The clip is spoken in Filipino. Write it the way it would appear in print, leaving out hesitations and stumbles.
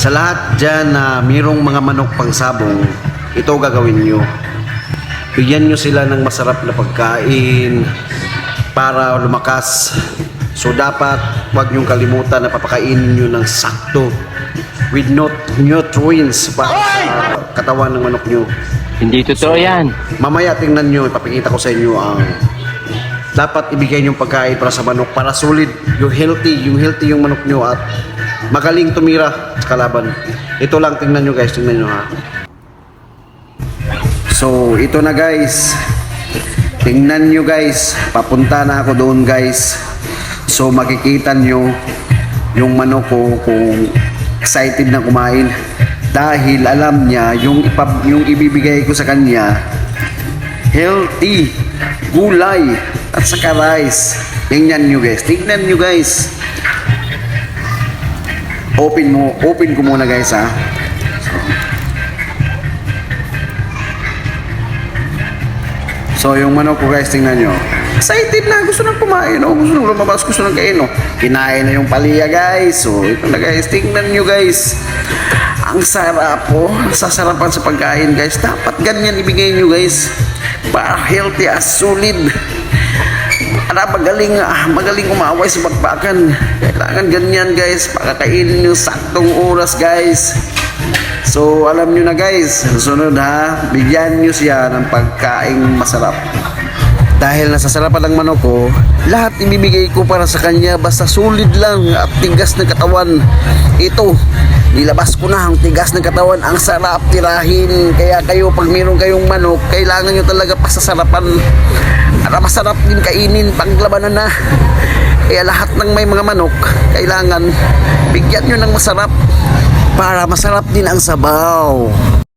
Sa lahat dyan na mayroong mga manok pang sabong, ito gagawin nyo. Bigyan nyo sila ng masarap na pagkain para lumakas. So dapat huwag nyong kalimutan na papakainin nyo ng sakto with nutrients para sa katawan ng manok nyo. Hindi totoo yan. Mamaya tingnan nyo, ipapakita ko sa inyo ang dapat ibigay nyong pagkain para sa manok para solid, yung healthy yung manok nyo at magaling tumira sa kalaban. Ito lang, tingnan nyo guys, tingnan nyo ha. So ito na guys, tingnan nyo guys, papunta na ako doon guys. So makikita nyo yung manok ko kung excited na kumain dahil alam niya yung ibibigay ko sa kanya healthy gulay at saka rice. Tingnan nyo guys, open ko muna guys ha. So yung manok ko guys, tingnan nyo, excited na, gusto nang kumain, gusto nang lumabas, gusto nang kain, kinain na yung palya guys. So ito na guys, tingnan nyo guys, ang sarap sasarapan sa pagkain guys. Dapat ganyan ibigay nyo guys para healthy as solid, para magaling umaway sa bakbakan. Kailangan ganyan guys, pakakainin nyo saktong oras guys. So alam nyo na guys, sunod ha, bigyan nyo siya ng pagkaing masarap. Dahil nasasarapan ng manok ko, lahat ibibigay ko para sa kanya basta solid lang at tigas ng katawan. Ito, nilabas ko na ang tigas ng katawan, ang sarap tirahin. Kaya kayo, pag meron kayong manok, kailangan nyo talaga pasasarapan para masarap din kainin paglabanan na. Kaya lahat ng may mga manok, kailangan bigyan nyo ng masarap para masarap din ang sabaw.